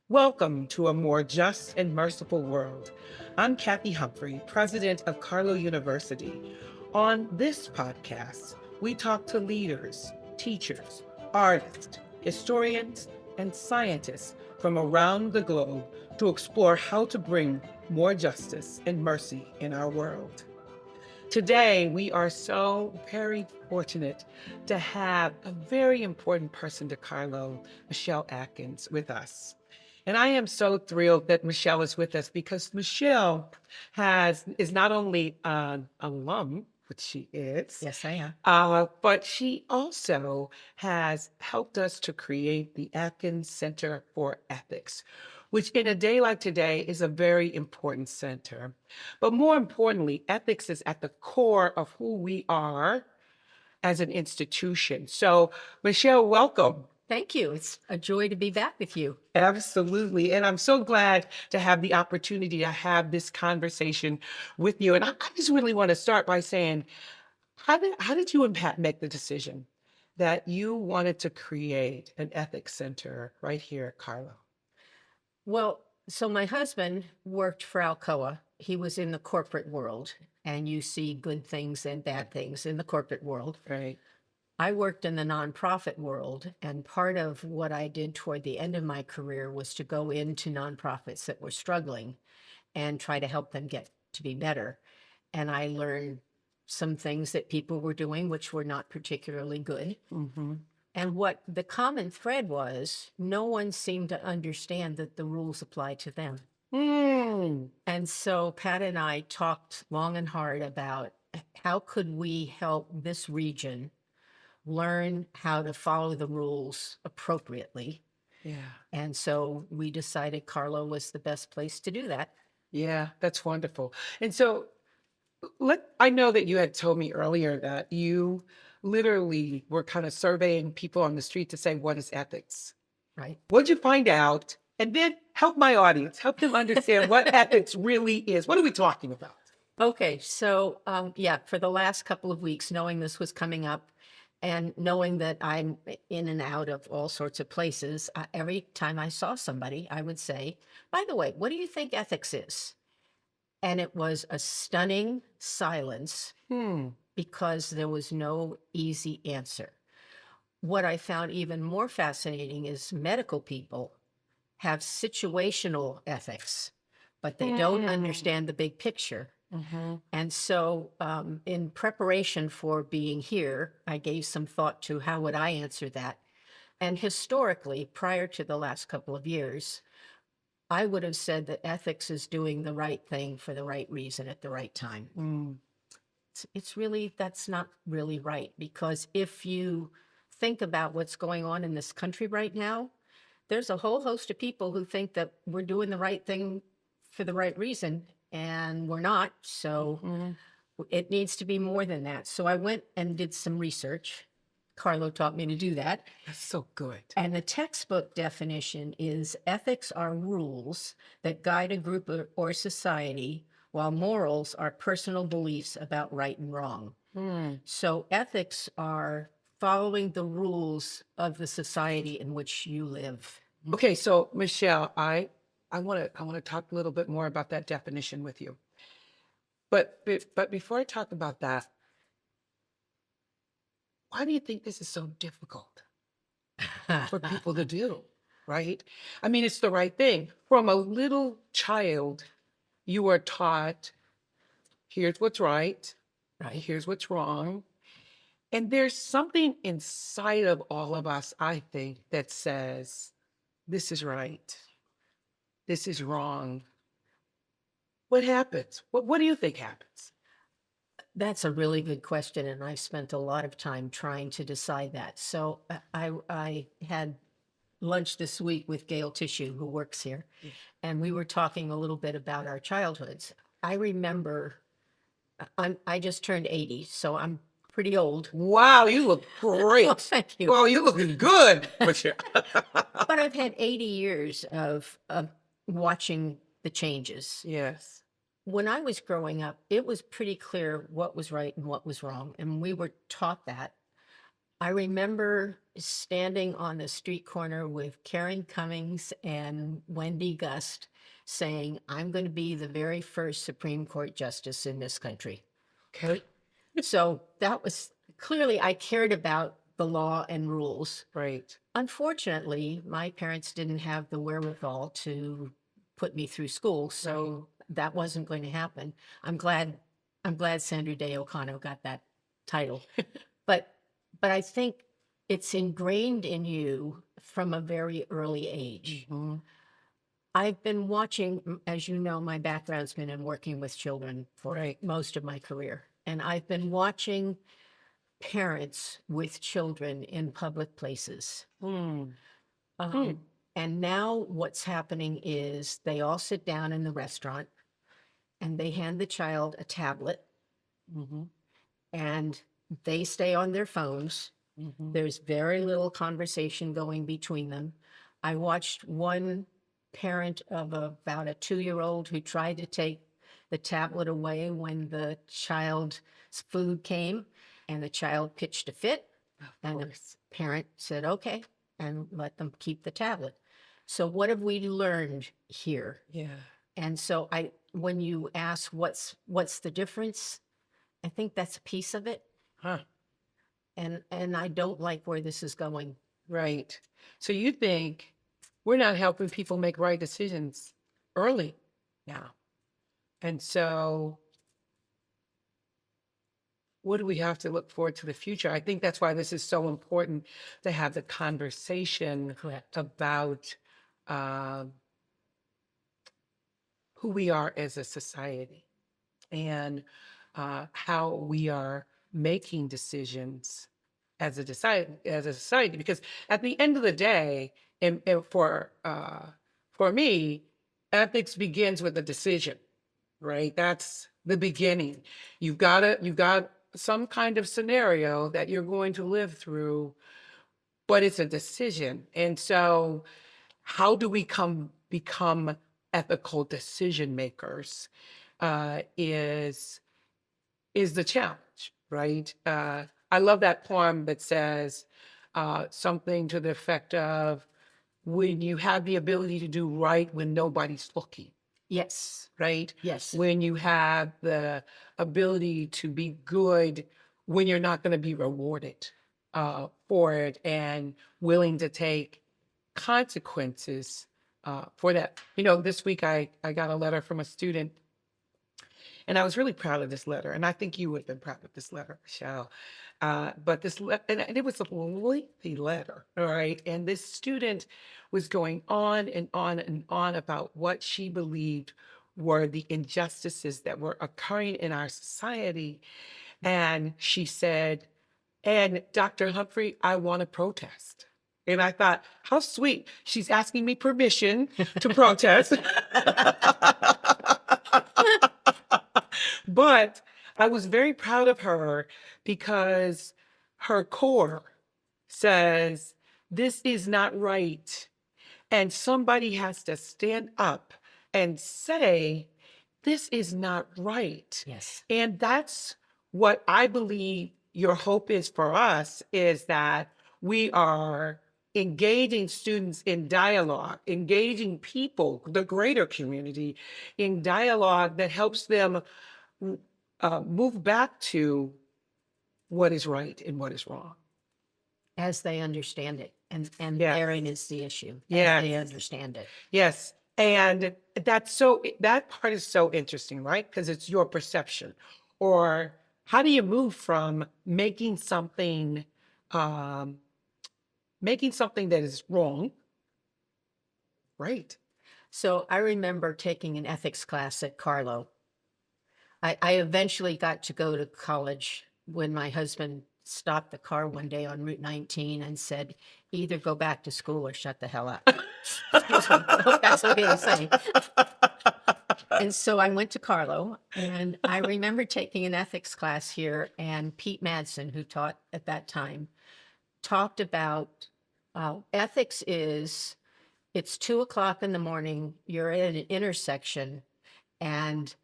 Welcome to a more just and merciful world. I'm Kathy Humphrey, president of Carlow University. On this podcast, we talk to leaders, teachers, artists, historians, and scientists from around the globe to explore how to bring more justice and mercy in our world. Today, we are so very fortunate to have a very important person to Carlow, Michele Atkins, with us. And I am so thrilled that Michele is with us because Michele is not only an alum, which she is, Yes, I am. but she also has helped us to create the Atkins Center for Ethics, which in a day like today is a very important center. But more importantly, ethics is at the core of who we are as an institution. So, Michele, welcome. Thank you. It's a joy to be back with you. Absolutely. And I'm so glad to have the opportunity to have this conversation with you. And I just really want to start by saying, how did you and Pat make the decision that you wanted to create an ethics center right here at Carlow? Well, so my husband worked for Alcoa. He was in the corporate world, and you see good things and bad things in the corporate world. Right. I worked in the nonprofit world, and part of what I did toward the end of my career was to go into nonprofits that were struggling and try to help them get to be better. And I learned some things that people were doing which were not particularly good. Mm-hmm. And what the common thread was, no one seemed to understand that the rules apply to them. Mm. And so Pat and I talked long and hard about how could we help this region learn how to follow the rules appropriately. Yeah. And so we decided Carlow was the best place to do that. Yeah, that's wonderful. And so I know that you had told me earlier that you literally were kind of surveying people on the street to say, what is ethics? Right. What'd you find out? And then help my audience, help them understand what ethics really is. What are we talking about? Okay, so yeah, for the last couple of weeks, knowing this was coming up and knowing that I'm in and out of all sorts of places, every time I saw somebody, I would say, by the way, what do you think ethics is? And it was a stunning silence Hmm. because there was no easy answer. What I found even more fascinating is medical people have situational ethics, but they don't understand the big picture. Mm-hmm. And so in preparation for being here, I gave some thought to how would I answer that. And historically, prior to the last couple of years, I would have said that ethics is doing the right thing for the right reason at the right time. Mm. It's really, that's not really right, because if you think about what's going on in this country right now, there's a whole host of people who think that we're doing the right thing for the right reason, and we're not. So Mm-hmm. it needs to be more than that. So I went and did some research. Carlow taught me to do that. That's so good. And the textbook definition is ethics are rules that guide a group or society, while morals are personal beliefs about right and wrong. Mm. So ethics are following the rules of the society in which you live. Okay, so Michele, I want to talk a little bit more about that definition with you. But before I talk about that, why do you think this is so difficult for people to do? Right? I mean, it's the right thing. From a little child, you are taught, here's what's right, Right. here's what's wrong. And there's something inside of all of us, I think, that says, this is right, this is wrong. What happens? What do you think happens? That's a really good question, and I've spent a lot of time trying to decide that. So I had lunch this week with Gail Tissue, who works here, and we were talking a little bit about our childhoods. I remember, I just turned 80, so I'm pretty old. Wow, you look great. Well, thank you. Well, you're looking good, Michele. But I've had 80 years of watching the changes. Yes. When I was growing up, it was pretty clear what was right and what was wrong, and we were taught that. I remember standing on the street corner with Karen Cummings and Wendy Gust saying, I'm going to be the very first Supreme Court justice in this country. Okay. So that was clearly I cared about the law and rules. Right. Unfortunately, my parents didn't have the wherewithal to put me through school, so that wasn't going to happen. I'm glad Sandra Day O'Connor got that title. But I think it's ingrained in you from a very early age. Mhm. I've been watching, as you know, my background's been in working with children for Right. most of my career. And I've been watching parents with children in public places. Hmm. Um, and now what's happening is they all sit down in the restaurant and they hand the child a tablet Mhm. and they stay on their phones. Mhm. There's very little conversation going between them. I watched one parent of about a 2-year-old who tried to take the tablet away when the child's food came, and the child pitched a fit, Of and the course. parent said, okay, and let them keep the tablet. So what have we learned here? Yeah. And so when you ask what's the difference, I think that's a piece of it. Huh. And I don't like where this is going. Right. So you think we're not helping people make right decisions early now. And so what do we have to look forward to the future? I think that's why this is so important to have the conversation Correct. about um, who we are as a society and how we are making decisions as a society. Because at the end of the day, and for me, ethics begins with a decision, right? That's the beginning. You've got some kind of scenario that you're going to live through, but it's a decision. And so how do we become ethical decision makers is the challenge, right? I love that poem that says something to the effect of when you have the ability to do right when nobody's looking, Yes. right? Yes. When you have the ability to be good when you're not going to be rewarded for it and willing to take consequences for that. You know, this week I got a letter from a student and I was really proud of this letter. And I think you would have been proud of this letter, Michelle. But and it was a lengthy letter, all right? And this student was going on and on and on about what she believed were the injustices that were occurring in our society. And she said, and Dr. Humphrey, I want to protest. And I thought, how sweet. She's asking me permission to protest. But I was very proud of her because her core says, this is not right. And somebody has to stand up and say, this is not right. Yes. And that's what I believe your hope is for us, is that we are engaging students in dialogue, engaging people, the greater community, in dialogue that helps them move back to what is right and what is wrong. As they understand it. And Yes. therein is the issue. Yes. As they understand it. Yes. And that part is so interesting, right? Because it's your perception. Or how do you move from making something that is wrong, right? So I remember taking an ethics class at Carlow. I eventually got to go to college when my husband stopped the car one day on Route 19 and said, either go back to school or shut the hell up. Excuse me. That's what he was saying. And so I went to Carlow, and I remember taking an ethics class here, and Pete Madsen, who taught at that time, talked about ethics is, it's 2:00 in the morning, you're at an intersection, and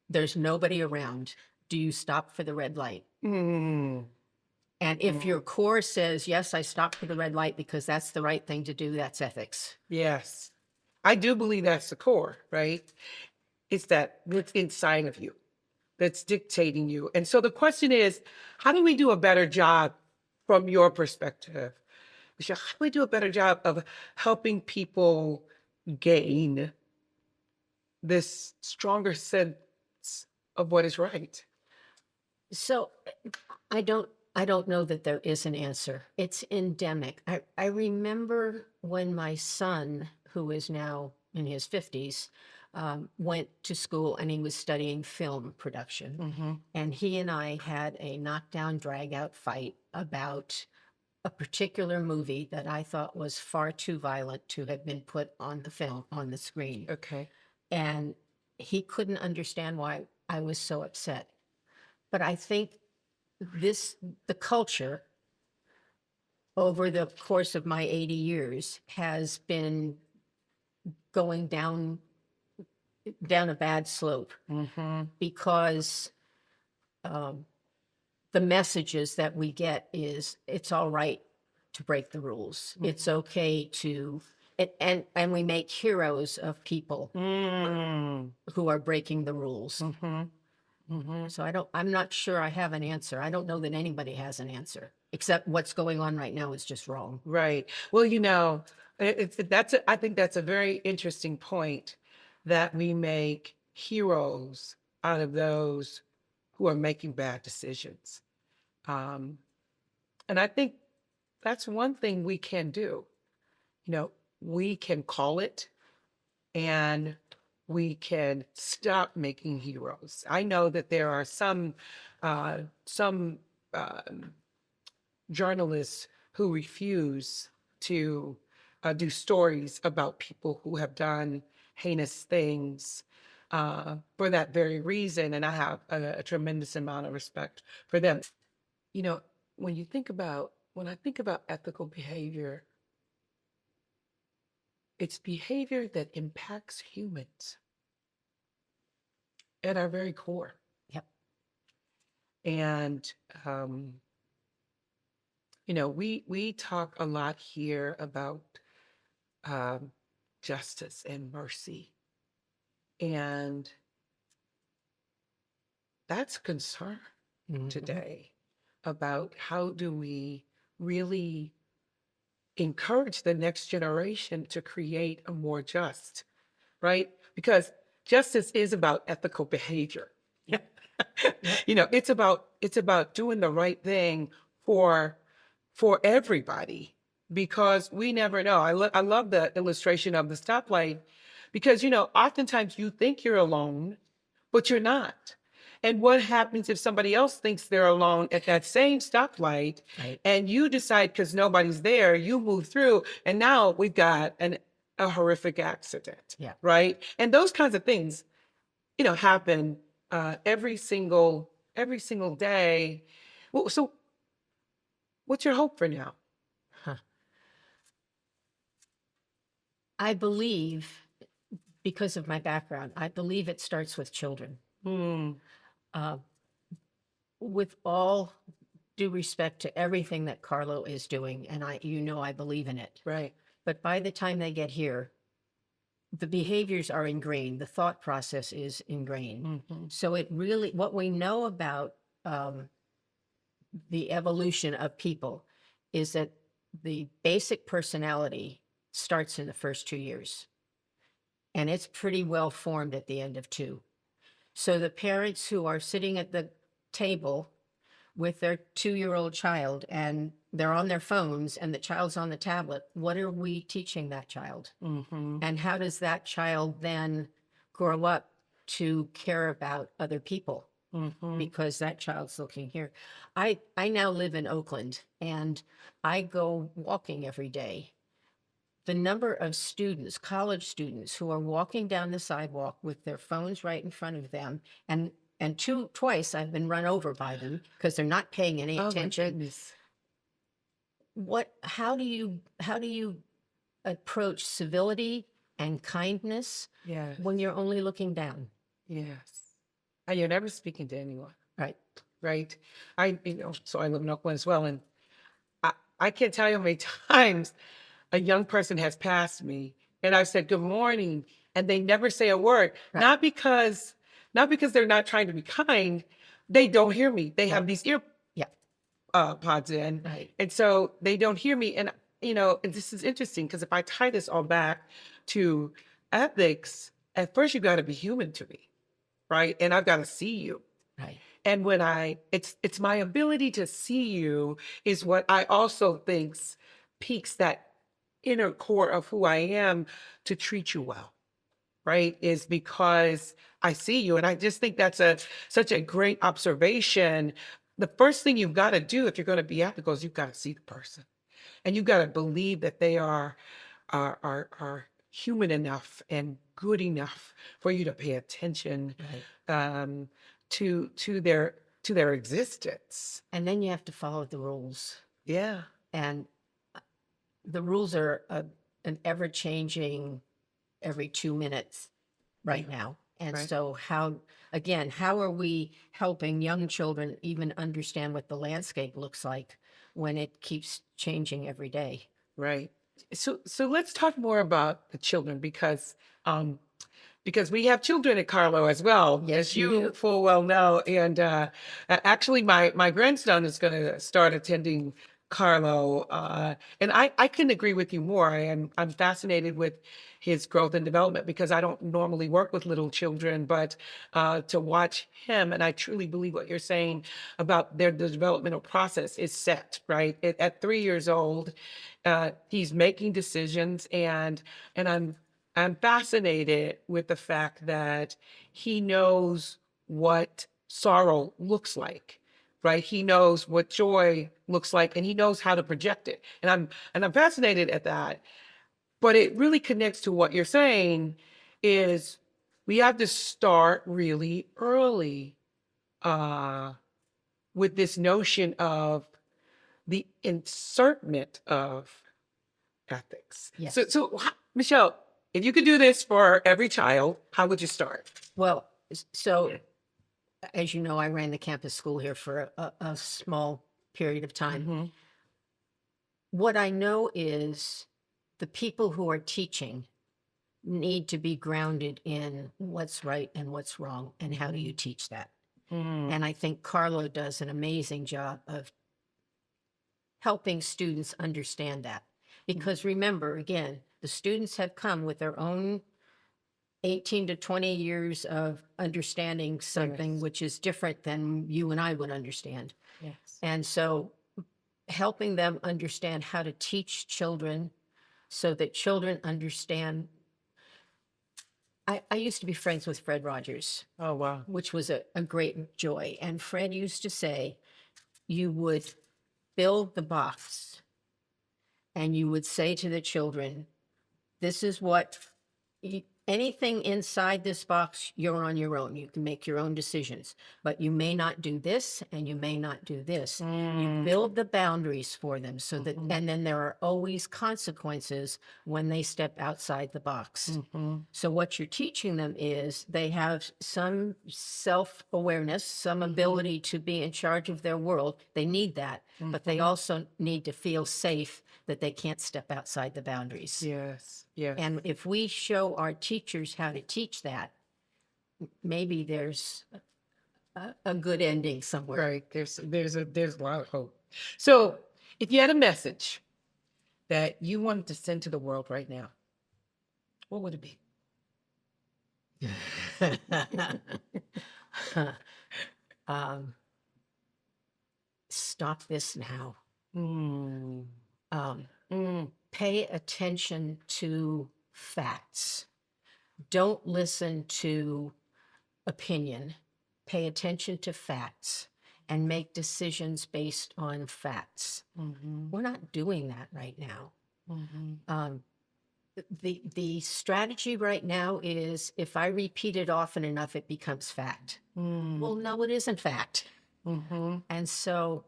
there's nobody around. Do you stop for the red light? Mm, And if your core says, yes, I stopped for the red light because that's the right thing to do, that's ethics. Yes. I do believe that's the core, right? It's that what's inside of you that's dictating you. And so the question is, how do we do a better job from your perspective? Michele, how do we do a better job of helping people gain this stronger sense of what is right? So I don't know that there is an answer. It's endemic. I remember when my son, who is now in his 50s, went to school and he was studying film production. Mm-hmm. And he and I had a knockdown, drag out fight about a particular movie that I thought was far too violent to have been put on the film, on the screen. Okay. And he couldn't understand why I was so upset. But I think the culture over the course of my 80 years has been going down a bad slope Mm-hmm. because the messages that we get is it's all right to break the rules. It's okay to, and we make heroes of people who are breaking the rules. So I'm not sure I have an answer. I don't know that anybody has an answer, except what's going on right now is just wrong. Right. Well, I think that's a very interesting point that we make heroes out of those who are making bad decisions. Um, and I think that's one thing we can do. We can call it and we can stop making heroes. I know that there are some journalists who refuse to do stories about people who have done heinous things for that very reason, and I have a tremendous amount of respect for them. You know, when I think about ethical behavior, it's behavior that impacts humans at our very core. Yep. And we talk a lot here about justice and mercy, and that's concern today about how do we really encourage the next generation to create a more just, right? Because justice is about ethical behavior. It's about doing the right thing for everybody, because we never know. I love the illustration of the stoplight, because oftentimes you think you're alone, but you're not. And what happens if somebody else thinks they're alone at that same stoplight, Right. and you decide because nobody's there, you move through, and now we've got a horrific accident. Yeah. Right. And those kinds of things, happen every single day. Well, so what's your hope for now? I believe, because of my background, I believe it starts with children. With all due respect to everything that Carlow is doing, and I believe in it. Right. But by the time they get here, the behaviors are ingrained, the thought process is ingrained. So what we know about the evolution of people is that the basic personality starts in the first 2 years. And it's pretty well formed at the end of 2. So the parents who are sitting at the table with their 2-year-old child and they're on their phones and the child's on the tablet, what are we teaching that child? And how does that child then grow up to care about other people? Because that child's looking here. I now live in Oakland and I go walking every day. The number of students, college students, who are walking down the sidewalk with their phones right in front of them, and twice I've been run over by them because they're not paying any attention. Oh my goodness. How do you approach civility and kindness Yes. when you're only looking down? Yes. And you're never speaking to anyone. Right. right? So I live in Oakland as well, and I can't tell you how many times a young person has passed me and I've said good morning and they never say a word. Right. Not because they're not trying to be kind, they don't hear me. They have these ear Yeah. pods in, Right. and so they don't hear me. And and this is interesting because if I tie this all back to ethics, at first you got to be human to me, right? And I've got to see you. Right. And when it's my ability to see you is what I also thinks piques that inner core of who I am to treat you well, right? Is because I see you. And I just think that's such a great observation. The first thing you've got to do if you're going to be ethical is you've got to see the person. And you've got to believe that they are human enough and good enough for you to pay attention Right. um, to their existence. And then you have to follow the rules. Yeah. And the rules are an ever changing every 2 minutes right now. And Right. so how are we helping young children even understand what the landscape looks like when it keeps changing every day? Right. So let's talk more about the children because we have children at Carlow as well, Yes, as you you do. full well know. And actually, my grandson is going to start attending Carlow, and I couldn't agree with you more. I'm fascinated with his growth and development because I don't normally work with little children, but to watch him, and I truly believe what you're saying about the developmental process is set right at 3 years old. He's making decisions, and I'm fascinated with the fact that he knows what sorrow looks like, right? He knows what joy looks like, and he knows how to project it. And I'm fascinated at that. But it really connects to what you're saying is we have to start really early uh, with this notion of the insertment of ethics. Yes. So Michelle, if you could do this for every child, how would you start? Well, so as you know, I ran the campus school here for a small period of time. Mm-hmm. What I know is the people who are teaching need to be grounded in what's right and what's wrong and how do you teach that. Mm-hmm. And I think Carlo does an amazing job of helping students understand that. Because remember, again, the students have come with their own 18 to 20 years of understanding something Yes. which is different than you and I would understand. Yes. And so helping them understand how to teach children so that children understand. I used to be friends with Fred Rogers, Oh, wow. which was a great joy. And Fred used to say, you would build the box and you would say to the children, this is what anything inside this box, you're on your own. You can make your own decisions, but you may not do this and you may not do this. You build the boundaries for them so that, and then there are always consequences when they step outside the box. So what you're teaching them is they have some self-awareness, some ability to be in charge of their world. They need that, but they also need to feel safe that they can't step outside the boundaries. Yes. Yes. And if we show our teachers how to teach that, maybe there's a good ending somewhere. Right. There's a lot of hope. So if you had a message that you wanted to send to the world right now, what would it be? Stop this now. Mm. Pay attention to facts. Don't listen to opinion. Pay attention to facts and make decisions based on facts. We're not doing that right now. The strategy right now is if I repeat it often enough, it becomes fact. Well, no, it isn't fact. And so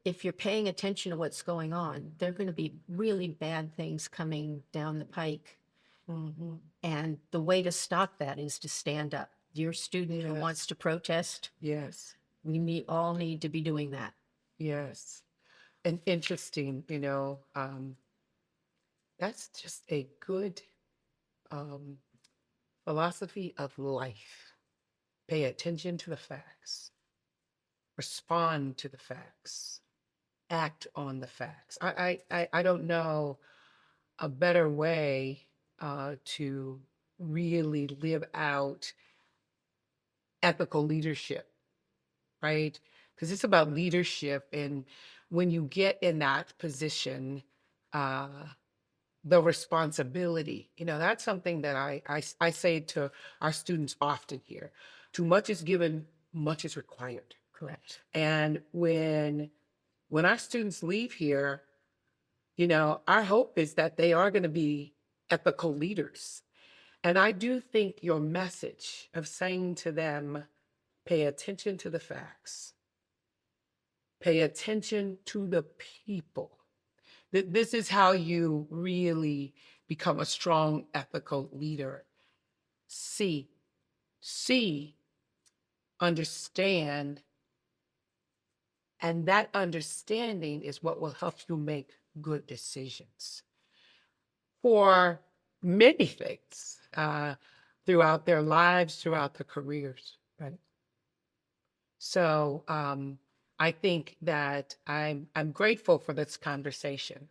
if you're paying attention to what's going on, there are going to be really bad things coming down the pike. And the way to stop that is to stand up. Your student who wants to protest, Yes. We all need to be doing that. Yes. And interesting, that's just a good um, philosophy of life. Pay attention to the facts, respond to the facts, act on the facts. I don't know a better way to really live out ethical leadership, right? Because it's about leadership. And when you get in that position, uh, the responsibility, that's something that I say to our students often here. Too much is given, much is required. Correct. And when our students leave here, our hope is that they are going to be ethical leaders. And I do think your message of saying to them, pay attention to the facts, pay attention to the people. This is how you really become a strong ethical leader. See, understand, and that understanding is what will help you make good decisions for many things throughout their lives, throughout their careers. Right. So I think that I'm grateful for this conversation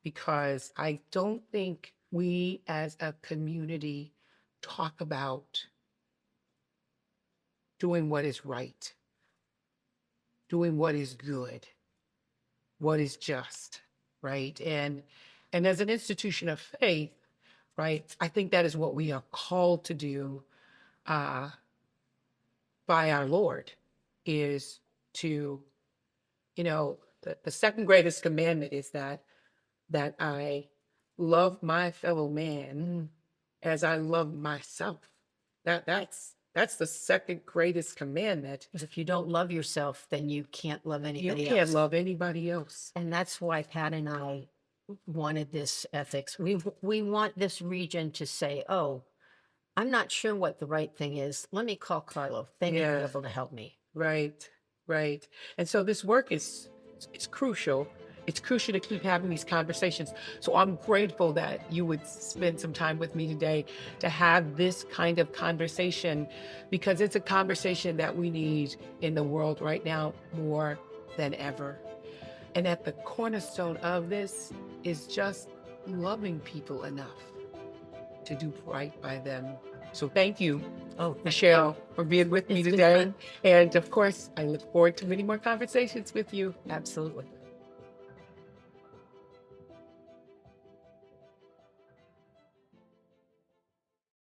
because I don't think we as a community talk about doing what is right, doing what is good, what is just, right? And as an institution of faith, right, I think that is what we are called to do by our Lord, is to, the second greatest commandment is that I love my fellow man as I love myself. That's the second greatest commandment. Because if you don't love yourself, then you can't love You anybody can't else. love anybody else. And that's why Pat and I wanted this ethics. We want this region to say, oh, I'm not sure what the right thing is. Let me call Carlow. They may be Yeah. able to help me. Right. And so this work it's crucial. It's crucial to keep having these conversations. So I'm grateful that you would spend some time with me today to have this kind of conversation, because it's a conversation that we need in the world right now more than ever. And at the cornerstone of this is just loving people enough to do right by them. So thank you, Michele, for being with me It's been today. fun. And of course, I look forward to many more conversations with you. Absolutely.